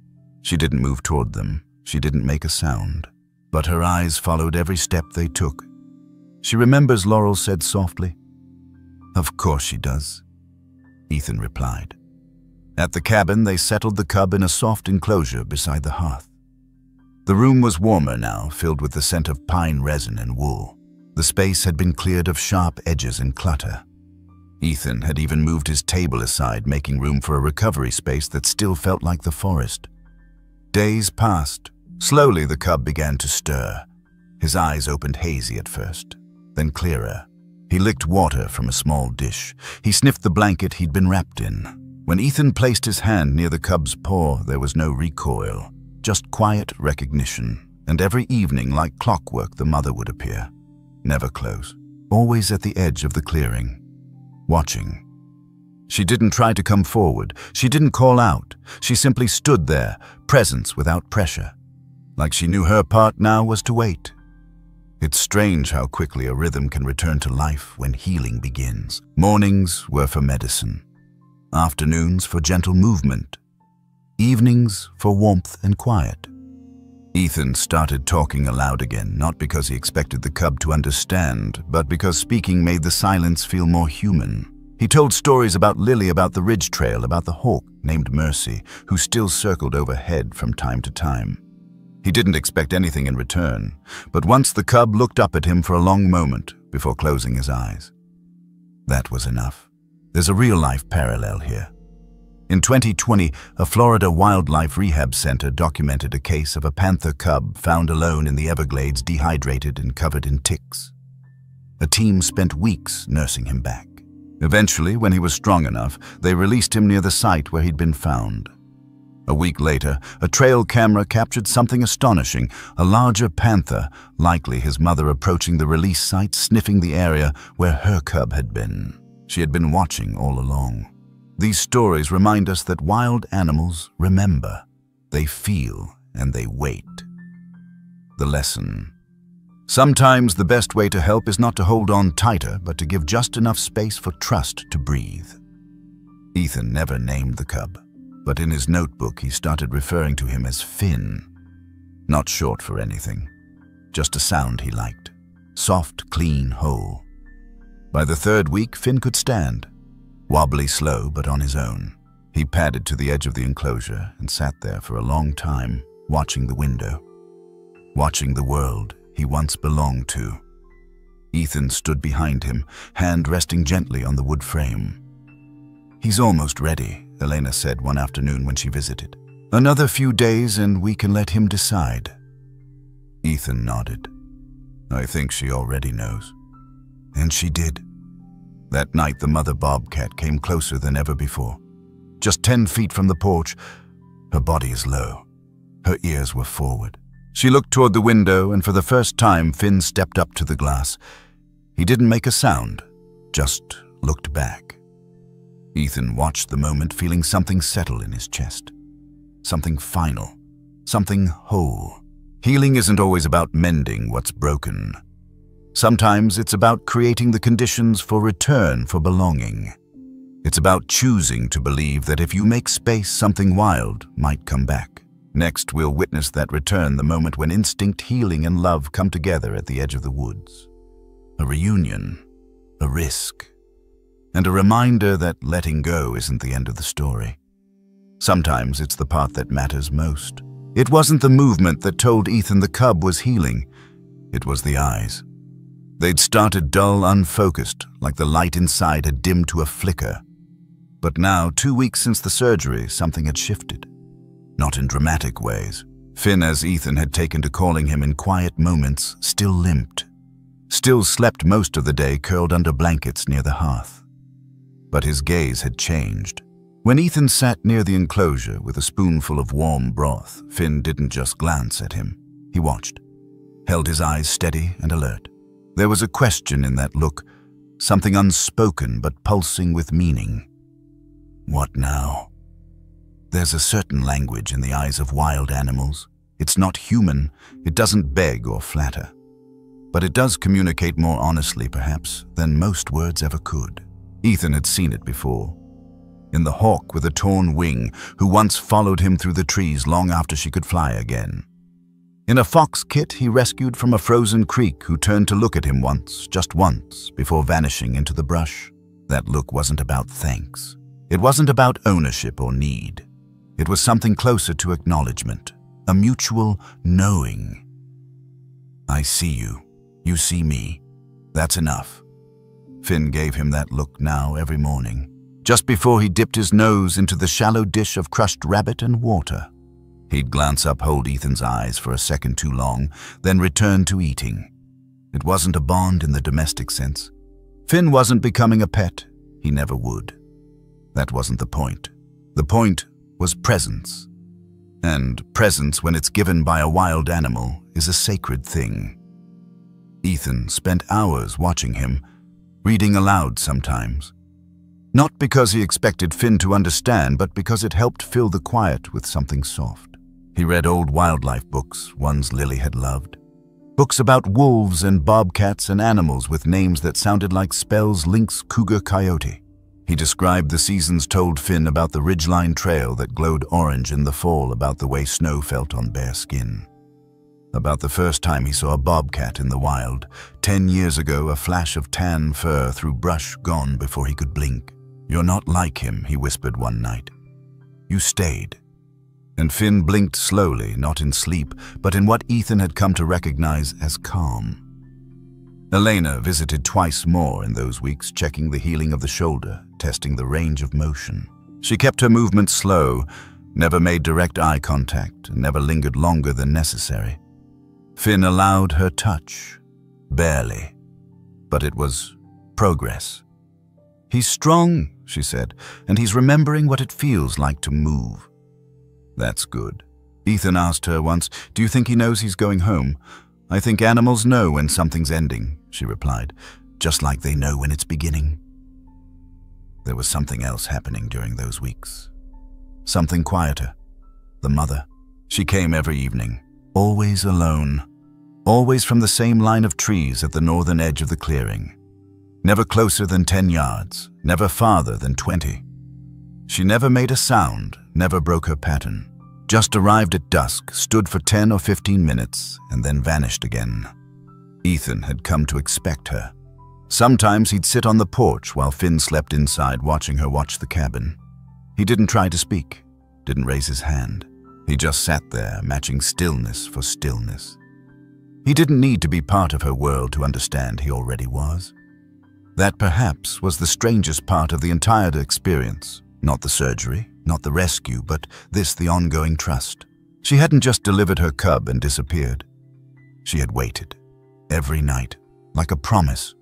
She didn't move toward them. She didn't make a sound. But her eyes followed every step they took. "She remembers," Laurel said softly. "Of course she does," Ethan replied. At the cabin, they settled the cub in a soft enclosure beside the hearth. The room was warmer now, filled with the scent of pine resin and wool. The space had been cleared of sharp edges and clutter. Ethan had even moved his table aside, making room for a recovery space that still felt like the forest. Days passed. Slowly, the cub began to stir. His eyes opened hazy at first, then clearer. He licked water from a small dish. He sniffed the blanket he'd been wrapped in. When Ethan placed his hand near the cub's paw, there was no recoil, just quiet recognition. And every evening, like clockwork, the mother would appear. Never close, always at the edge of the clearing, watching. She didn't try to come forward. She didn't call out. She simply stood there, presence without pressure. Like she knew her part now was to wait. It's strange how quickly a rhythm can return to life when healing begins. Mornings were for medicine. Afternoons for gentle movement. Evenings for warmth and quiet. Ethan started talking aloud again, not because he expected the cub to understand, but because speaking made the silence feel more human. He told stories about Lily, about the ridge trail, about the hawk named Mercy, who still circled overhead from time to time. He didn't expect anything in return, but once the cub looked up at him for a long moment before closing his eyes. That was enough. There's a real-life parallel here. In 2020, a Florida wildlife rehab center documented a case of a panther cub found alone in the Everglades, dehydrated and covered in ticks. A team spent weeks nursing him back. Eventually, when he was strong enough, they released him near the site where he'd been found. A week later, a trail camera captured something astonishing, a larger panther, likely his mother, approaching the release site, sniffing the area where her cub had been. She had been watching all along. These stories remind us that wild animals remember, they feel, and they wait. The lesson. Sometimes the best way to help is not to hold on tighter, but to give just enough space for trust to breathe. Ethan never named the cub, but in his notebook he started referring to him as Finn. Not short for anything, just a sound he liked. Soft, clean, whole. By the third week, Finn could stand. Wobbly, slow, but on his own. He padded to the edge of the enclosure and sat there for a long time, watching the window. Watching the world he once belonged to. Ethan stood behind him, hand resting gently on the wood frame. "He's almost ready," Elena said one afternoon when she visited. "Another few days and we can let him decide." Ethan nodded. "I think she already knows." And she did. That night, the mother bobcat came closer than ever before. Just 10 feet from the porch, her body is low. Her ears were forward. She looked toward the window, and for the first time, Finn stepped up to the glass. He didn't make a sound, just looked back. Ethan watched the moment, feeling something settle in his chest. Something final, something whole. Healing isn't always about mending what's broken. Sometimes it's about creating the conditions for return, for belonging. It's about choosing to believe that if you make space, something wild might come back. Next, we'll witness that return, the moment when instinct, healing, and love come together at the edge of the woods. A reunion, a risk, and a reminder that letting go isn't the end of the story. Sometimes it's the part that matters most. It wasn't the movement that told Ethan the cub was healing. It was the eyes. They'd started dull, unfocused, like the light inside had dimmed to a flicker. But now, 2 weeks since the surgery, something had shifted. Not in dramatic ways. Finn, as Ethan had taken to calling him in quiet moments, still limped. Still slept most of the day curled under blankets near the hearth. But his gaze had changed. When Ethan sat near the enclosure with a spoonful of warm broth, Finn didn't just glance at him. He watched, held his eyes steady and alert. There was a question in that look, something unspoken but pulsing with meaning. What now? There's a certain language in the eyes of wild animals. It's not human, it doesn't beg or flatter. But it does communicate more honestly, perhaps, than most words ever could. Ethan had seen it before. In the hawk with a torn wing, who once followed him through the trees long after she could fly again. In a fox kit he rescued from a frozen creek, who turned to look at him once, just once, before vanishing into the brush. That look wasn't about thanks. It wasn't about ownership or need. It was something closer to acknowledgement, a mutual knowing. I see you. You see me. That's enough. Finn gave him that look now every morning, just before he dipped his nose into the shallow dish of crushed rabbit and water. He'd glance up, hold Ethan's eyes for a second too long, then return to eating. It wasn't a bond in the domestic sense. Finn wasn't becoming a pet. He never would. That wasn't the point. The point was presence. And presence, when it's given by a wild animal, is a sacred thing. Ethan spent hours watching him, reading aloud sometimes. Not because he expected Finn to understand, but because it helped fill the quiet with something soft. He read old wildlife books, ones Lily had loved. Books about wolves and bobcats and animals with names that sounded like spells: lynx, cougar, coyote. He described the seasons, told Finn about the ridgeline trail that glowed orange in the fall, about the way snow felt on bare skin. About the first time he saw a bobcat in the wild. 10 years ago, a flash of tan fur through brush gone before he could blink. "You're not like him," he whispered one night. "You stayed." And Finn blinked slowly, not in sleep, but in what Ethan had come to recognize as calm. Elena visited twice more in those weeks, checking the healing of the shoulder, testing the range of motion. She kept her movements slow, never made direct eye contact, and never lingered longer than necessary. Finn allowed her touch, barely, but it was progress. "He's strong," she said, "and he's remembering what it feels like to move." "That's good." Ethan asked her once, "Do you think he knows he's going home?" "I think animals know when something's ending," she replied, "just like they know when it's beginning." There was something else happening during those weeks. Something quieter. The mother. She came every evening, always alone, always from the same line of trees at the northern edge of the clearing. Never closer than 10 yards, never farther than 20. She never made a sound, never broke her pattern. Just arrived at dusk, stood for 10 or 15 minutes, and then vanished again. Ethan had come to expect her. Sometimes he'd sit on the porch while Finn slept inside, watching her watch the cabin. He didn't try to speak, didn't raise his hand. He just sat there, matching stillness for stillness. He didn't need to be part of her world to understand he already was. That perhaps was the strangest part of the entire experience. Not the surgery, not the rescue, but this, the ongoing trust. She hadn't just delivered her cub and disappeared. She had waited, every night, like a promise.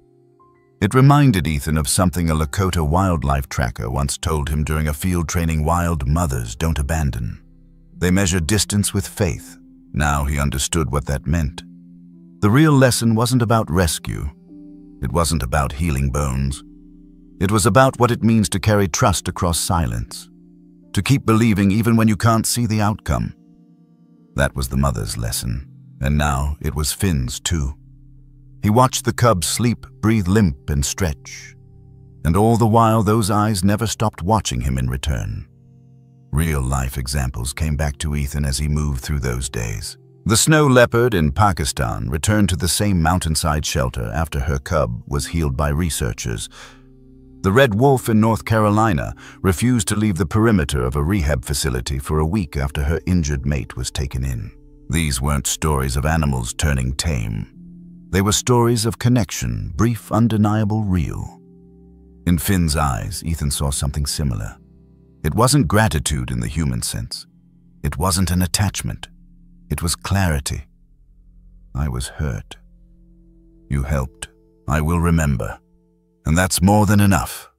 It reminded Ethan of something a Lakota wildlife tracker once told him during a field training: wild mothers don't abandon. They measure distance with faith. Now he understood what that meant. The real lesson wasn't about rescue. It wasn't about healing bones. It was about what it means to carry trust across silence, to keep believing even when you can't see the outcome. That was the mother's lesson, and now it was Finn's too. He watched the cub sleep, breathe limp and stretch. And all the while, those eyes never stopped watching him in return. Real-life examples came back to Ethan as he moved through those days. The snow leopard in Pakistan returned to the same mountainside shelter after her cub was healed by researchers. The red wolf in North Carolina refused to leave the perimeter of a rehab facility for a week after her injured mate was taken in. These weren't stories of animals turning tame. They were stories of connection, brief, undeniable, real. In Finn's eyes, Ethan saw something similar. It wasn't gratitude in the human sense. It wasn't an attachment. It was clarity. I was hurt. You helped. I will remember. And that's more than enough.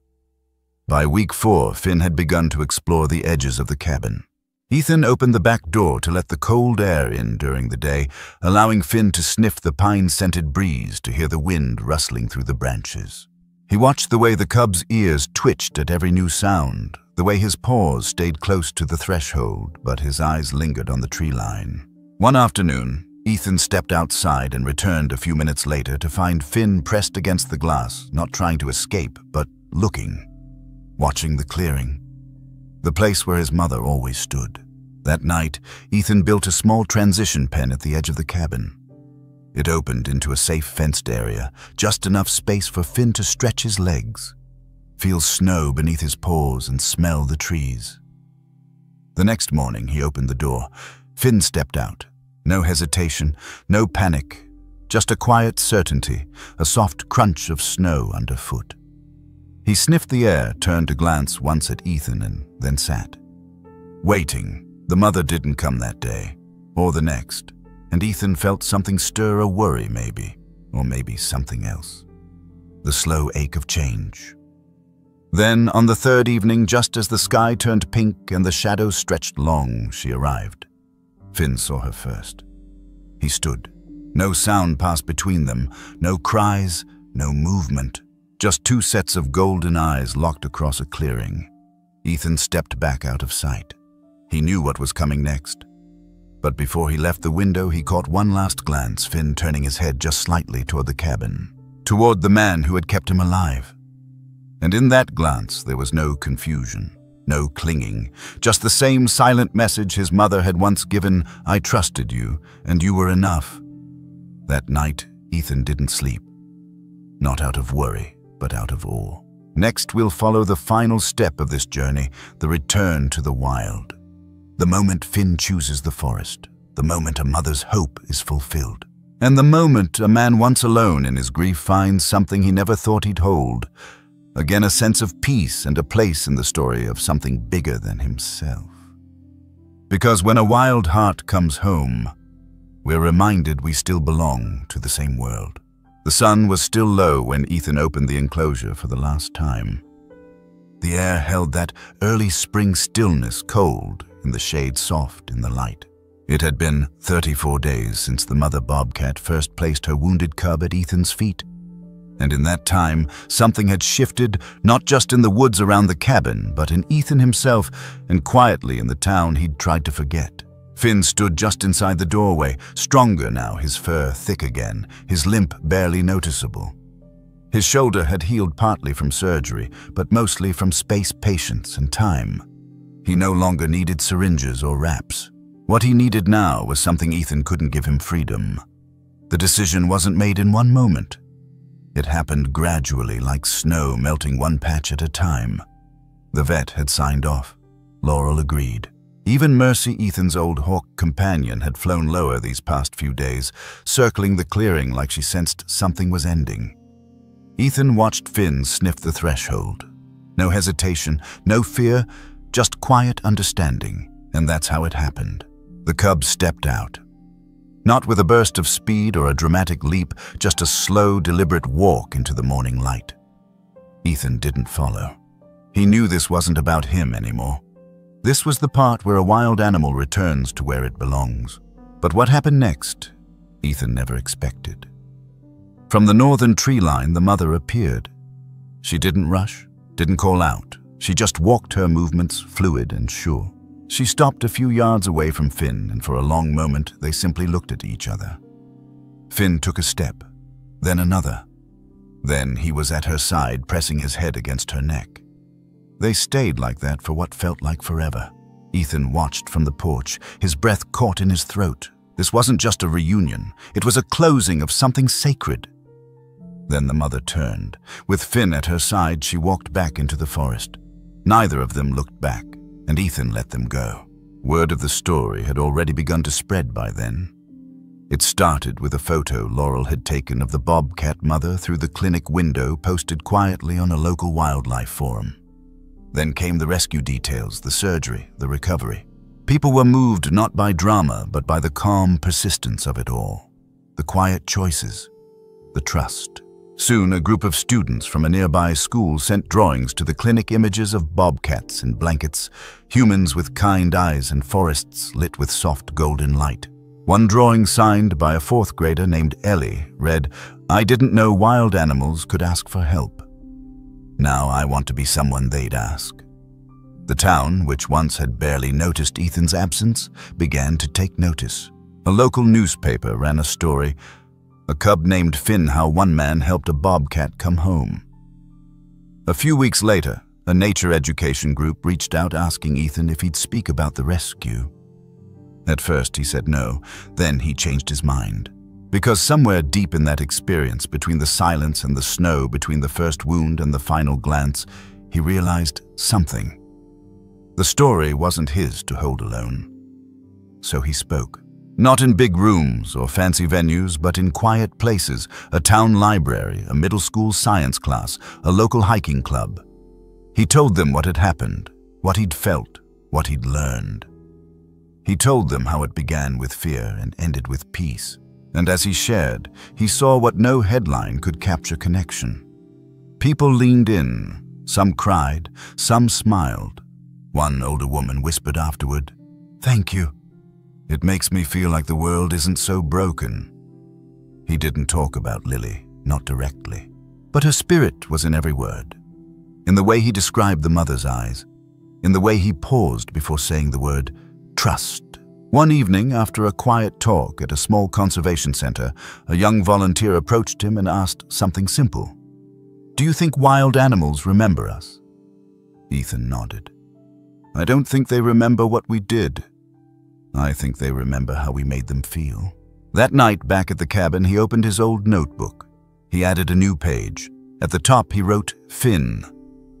By week 4, Finn had begun to explore the edges of the cabin. Ethan opened the back door to let the cold air in during the day, allowing Finn to sniff the pine-scented breeze, to hear the wind rustling through the branches. He watched the way the cub's ears twitched at every new sound, the way his paws stayed close to the threshold, but his eyes lingered on the tree line. One afternoon, Ethan stepped outside and returned a few minutes later to find Finn pressed against the glass, not trying to escape, but looking, watching the clearing, the place where his mother always stood. That night, Ethan built a small transition pen at the edge of the cabin. It opened into a safe fenced area, just enough space for Finn to stretch his legs, feel snow beneath his paws, and smell the trees. The next morning, he opened the door. Finn stepped out. No hesitation, no panic, just a quiet certainty, a soft crunch of snow underfoot. He sniffed the air, turned to glance once at Ethan, and then sat. Waiting. The mother didn't come that day, or the next, and Ethan felt something stir, a worry maybe, or maybe something else. The slow ache of change. Then, on the third evening, just as the sky turned pink and the shadows stretched long, she arrived. Finn saw her first. He stood. No sound passed between them, no cries, no movement, just 2 sets of golden eyes locked across a clearing. Ethan stepped back out of sight. He knew what was coming next. But before he left the window, he caught one last glance, Finn turning his head just slightly toward the cabin, toward the man who had kept him alive. And in that glance, there was no confusion. No clinging, just the same silent message his mother had once given: I trusted you, and you were enough. That night, Ethan didn't sleep. Not out of worry, but out of awe. Next, we'll follow the final step of this journey, the return to the wild. The moment Finn chooses the forest, the moment a mother's hope is fulfilled, and the moment a man once alone in his grief finds something he never thought he'd hold. Again, a sense of peace and a place in the story of something bigger than himself. Because when a wild heart comes home, we're reminded we still belong to the same world. The sun was still low when Ethan opened the enclosure for the last time. The air held that early spring stillness, cold in the shade, soft in the light. It had been 34 days since the mother bobcat first placed her wounded cub at Ethan's feet. And in that time, something had shifted, not just in the woods around the cabin, but in Ethan himself, and quietly in the town he'd tried to forget. Finn stood just inside the doorway, stronger now, his fur thick again, his limp barely noticeable. His shoulder had healed partly from surgery, but mostly from space, patience, and time. He no longer needed syringes or wraps. What he needed now was something Ethan couldn't give him: freedom. The decision wasn't made in one moment. It happened gradually, like snow melting one patch at a time. The vet had signed off. Laurel agreed. Even Mercy, Ethan's old hawk companion, had flown lower these past few days, circling the clearing like she sensed something was ending. Ethan watched Finn sniff the threshold. No hesitation, no fear, just quiet understanding. And that's how it happened. The cub stepped out. Not with a burst of speed or a dramatic leap, just a slow, deliberate walk into the morning light. Ethan didn't follow. He knew this wasn't about him anymore. This was the part where a wild animal returns to where it belongs. But what happened next, Ethan never expected. From the northern tree line, the mother appeared. She didn't rush, didn't call out. She just walked, her movements fluid and sure. She stopped a few yards away from Finn, and for a long moment they simply looked at each other. Finn took a step, then another. Then he was at her side, pressing his head against her neck. They stayed like that for what felt like forever. Ethan watched from the porch, his breath caught in his throat. This wasn't just a reunion, it was a closing of something sacred. Then the mother turned. With Finn at her side, she walked back into the forest. Neither of them looked back, and Ethan let them go. Word of the story had already begun to spread by then. It started with a photo Laurel had taken of the Bobcat mother through the clinic window, posted quietly on a local wildlife forum. Then came the rescue details, the surgery, the recovery. People were moved not by drama, but by the calm persistence of it all. The quiet choices, the trust. Soon, a group of students from a nearby school sent drawings to the clinic, images of bobcats in blankets, humans with kind eyes, and forests lit with soft golden light. One drawing, signed by a fourth grader named Ellie, read, "I didn't know wild animals could ask for help. Now I want to be someone they'd ask." The town, which once had barely noticed Ethan's absence, began to take notice. A local newspaper ran a story, a cub named Finn, how one man helped a bobcat come home. A few weeks later, a nature education group reached out asking Ethan if he'd speak about the rescue. At first he said no, then he changed his mind. Because somewhere deep in that experience, between the silence and the snow, between the first wound and the final glance, he realized something. The story wasn't his to hold alone. So he spoke. Not in big rooms or fancy venues, but in quiet places, a town library, a middle school science class, a local hiking club. He told them what had happened, what he'd felt, what he'd learned. He told them how it began with fear and ended with peace. And as he shared, he saw what no headline could capture: connection. People leaned in, some cried, some smiled. One older woman whispered afterward, "Thank you. It makes me feel like the world isn't so broken." He didn't talk about Lily, not directly. But her spirit was in every word. In the way he described the mother's eyes. In the way he paused before saying the word trust. One evening, after a quiet talk at a small conservation center, a young volunteer approached him and asked something simple. "Do you think wild animals remember us?" Ethan nodded. "I don't think they remember what we did. I think they remember how we made them feel." That night, back at the cabin, he opened his old notebook. He added a new page. At the top, he wrote, "Finn.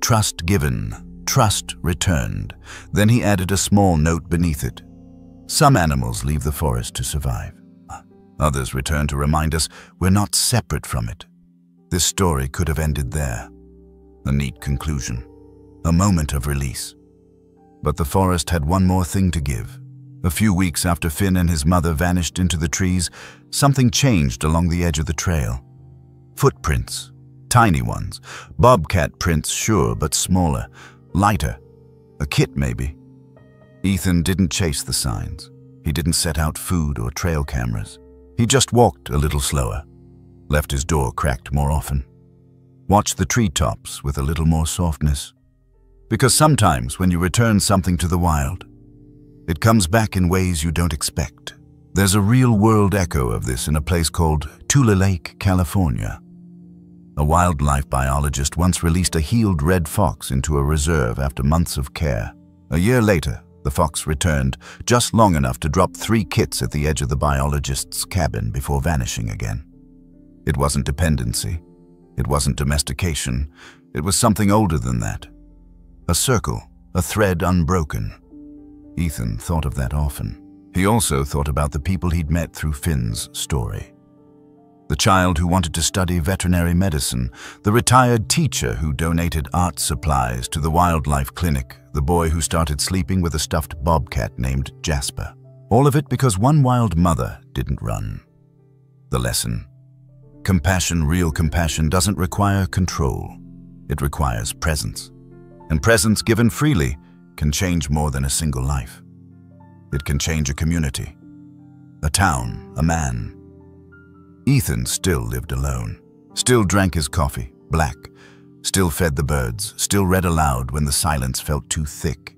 Trust given. Trust returned." Then he added a small note beneath it. "Some animals leave the forest to survive. Others return to remind us we're not separate from it." This story could have ended there. A neat conclusion. A moment of release. But the forest had one more thing to give. A few weeks after Finn and his mother vanished into the trees, something changed along the edge of the trail. Footprints. Tiny ones. Bobcat prints, sure, but smaller. Lighter. A kit, maybe. Ethan didn't chase the signs. He didn't set out food or trail cameras. He just walked a little slower. Left his door cracked more often. Watched the treetops with a little more softness. Because sometimes when you return something to the wild, it comes back in ways you don't expect. There's a real-world echo of this in a place called Tule Lake, California. A wildlife biologist once released a healed red fox into a reserve after months of care. A year later, the fox returned, just long enough to drop 3 kits at the edge of the biologist's cabin before vanishing again. It wasn't dependency. It wasn't domestication. It was something older than that. A circle, a thread unbroken. Ethan thought of that often. He also thought about the people he'd met through Finn's story. The child who wanted to study veterinary medicine, the retired teacher who donated art supplies to the wildlife clinic, the boy who started sleeping with a stuffed bobcat named Jasper. All of it because one wild mother didn't run. The lesson: compassion, real compassion, doesn't require control. It requires presence. And presence given freely can change more than a single life. It can change a community, a town, a man. Ethan still lived alone, still drank his coffee, black, still fed the birds, still read aloud when the silence felt too thick.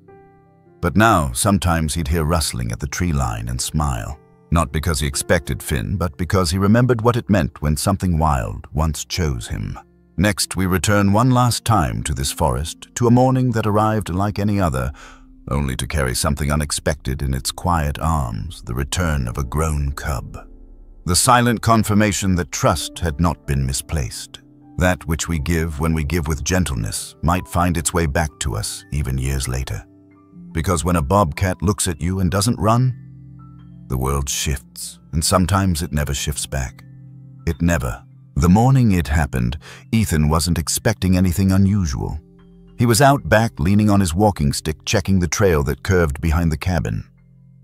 But now, sometimes he'd hear rustling at the tree line and smile, not because he expected Finn, but because he remembered what it meant when something wild once chose him. Next, we return one last time to this forest, to a morning that arrived like any other, only to carry something unexpected in its quiet arms, the return of a grown cub. The silent confirmation that trust had not been misplaced. That which we give when we give with gentleness might find its way back to us even years later. Because when a bobcat looks at you and doesn't run, the world shifts, and sometimes it never shifts back. It never. The morning it happened, Ethan wasn't expecting anything unusual. He was out back leaning on his walking stick, checking the trail that curved behind the cabin.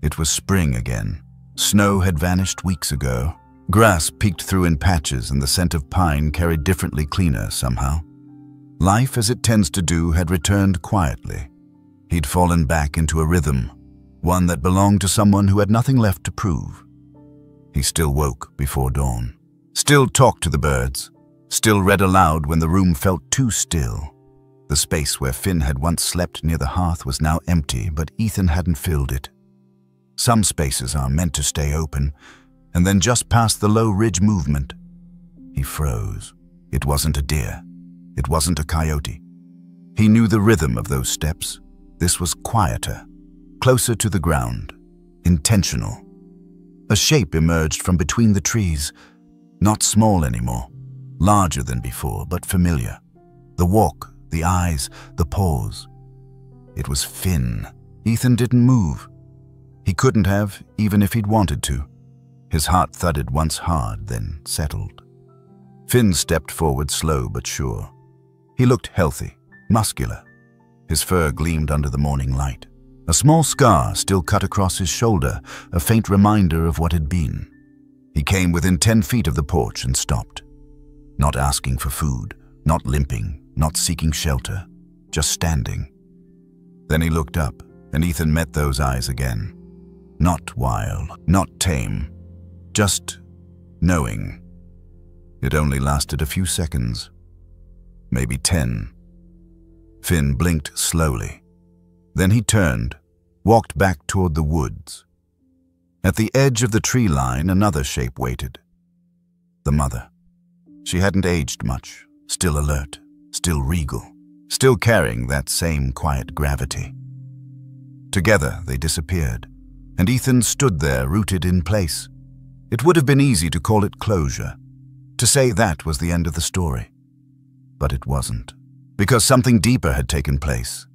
It was spring again. Snow had vanished weeks ago. Grass peeked through in patches, and the scent of pine carried differently cleaner somehow. Life, as it tends to do, had returned quietly. He'd fallen back into a rhythm, one that belonged to someone who had nothing left to prove. He still woke before dawn, still talked to the birds, still read aloud when the room felt too still. The space where Finn had once slept near the hearth was now empty, but Ethan hadn't filled it. Some spaces are meant to stay open, and then just past the low ridge movement, he froze. It wasn't a deer. It wasn't a coyote. He knew the rhythm of those steps. This was quieter, closer to the ground, intentional. A shape emerged from between the trees, not small anymore, larger than before, but familiar. The walk, the eyes, the pause. It was Finn. Ethan didn't move. He couldn't have, even if he'd wanted to. His heart thudded once hard, then settled. Finn stepped forward, slow but sure. He looked healthy, muscular. His fur gleamed under the morning light. A small scar still cut across his shoulder, a faint reminder of what had been. He came within 10 feet of the porch and stopped. Not asking for food, not limping, not seeking shelter, just standing. Then he looked up, and Ethan met those eyes again. Not wild, not tame, just knowing. It only lasted a few seconds, maybe 10. Finn blinked slowly. Then he turned, walked back toward the woods. At the edge of the tree line, another shape waited. The mother. She hadn't aged much, still alert, still regal, still carrying that same quiet gravity. Together they disappeared, and Ethan stood there rooted in place. It would have been easy to call it closure, to say that was the end of the story. But it wasn't, because something deeper had taken place.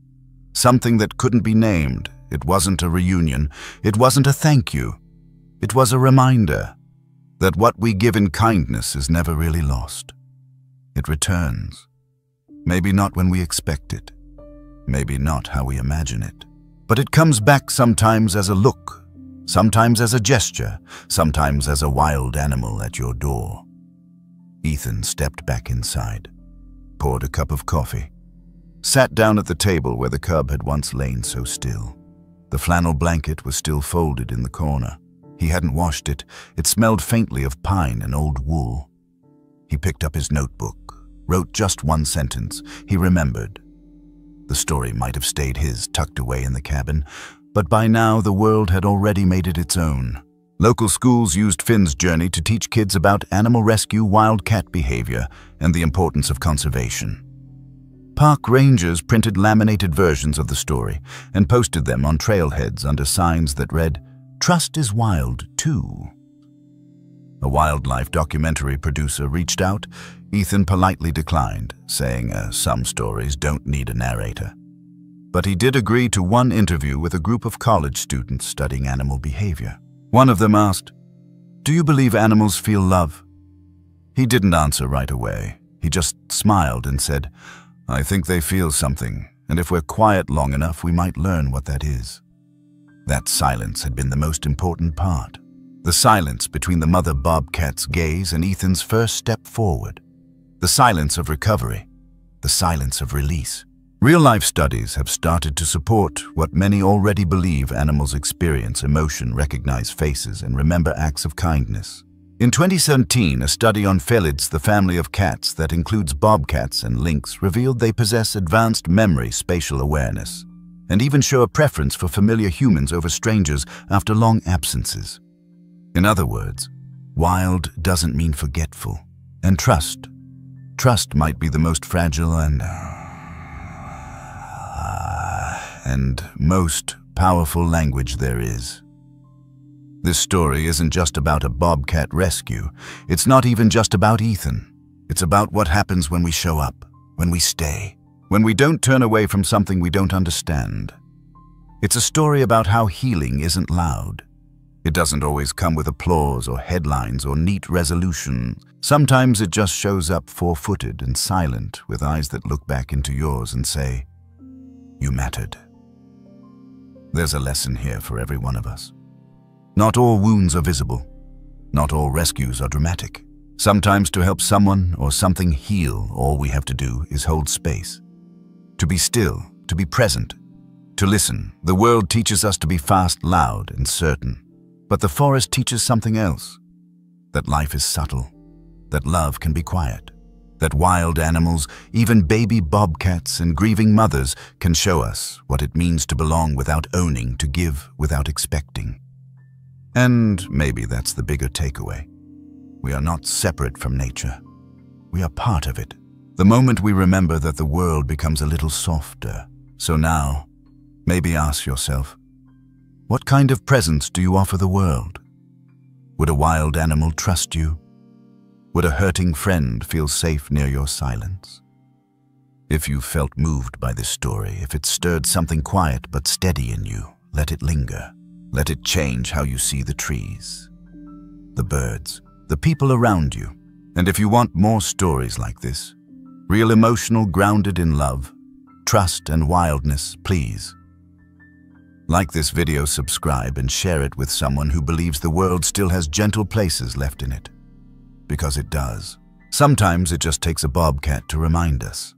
Something that couldn't be named. It wasn't a reunion. It wasn't a thank you. It was a reminder that what we give in kindness is never really lost. It returns. Maybe not when we expect it. Maybe not how we imagine it. But it comes back sometimes as a look, sometimes as a gesture, sometimes as a wild animal at your door. Ethan stepped back inside, poured a cup of coffee, sat down at the table where the cub had once lain so still. The flannel blanket was still folded in the corner. He hadn't washed it. It smelled faintly of pine and old wool. He picked up his notebook, wrote just one sentence. He remembered. The story might have stayed his, tucked away in the cabin, but by now the world had already made it its own. Local schools used Finn's journey to teach kids about animal rescue, wildcat behavior, and the importance of conservation. Park rangers printed laminated versions of the story and posted them on trailheads under signs that read, "Trust is wild, too." A wildlife documentary producer reached out. Ethan politely declined, saying some stories don't need a narrator. But he did agree to one interview with a group of college students studying animal behavior. One of them asked, "Do you believe animals feel love?" He didn't answer right away. He just smiled and said, "I think they feel something, and if we're quiet long enough, we might learn what that is." That silence had been the most important part. The silence between the mother bobcat's gaze and Ethan's first step forward. The silence of recovery. The silence of release. Real-life studies have started to support what many already believe: animals experience emotion, recognize faces, and remember acts of kindness. In 2017, a study on felids, the family of cats that includes bobcats and lynx, revealed they possess advanced memory, spatial awareness, and even show a preference for familiar humans over strangers after long absences. In other words, wild doesn't mean forgetful, and trust Trust might be the most fragile and most powerful language there is. This story isn't just about a bobcat rescue. It's not even just about Ethan. It's about what happens when we show up, when we stay, when we don't turn away from something we don't understand. It's a story about how healing isn't loud. It doesn't always come with applause or headlines or neat resolution. Sometimes it just shows up four-footed and silent, with eyes that look back into yours and say, "You mattered." There's a lesson here for every one of us. Not all wounds are visible. Not all rescues are dramatic. Sometimes to help someone or something heal, all we have to do is hold space. To be still, to be present, to listen. The world teaches us to be fast, loud, and certain. But the forest teaches something else. That life is subtle. That love can be quiet. That wild animals, even baby bobcats and grieving mothers, can show us what it means to belong without owning, to give without expecting. And maybe that's the bigger takeaway. We are not separate from nature. We are part of it. The moment we remember that, the world becomes a little softer. So now, maybe ask yourself, what kind of presence do you offer the world? Would a wild animal trust you? Would a hurting friend feel safe near your silence? If you felt moved by this story, if it stirred something quiet but steady in you, let it linger. Let it change how you see the trees, the birds, the people around you. And if you want more stories like this, real emotional, grounded in love, trust and wildness, please like this video, subscribe, and share it with someone who believes the world still has gentle places left in it. Because it does. Sometimes it just takes a bobcat to remind us.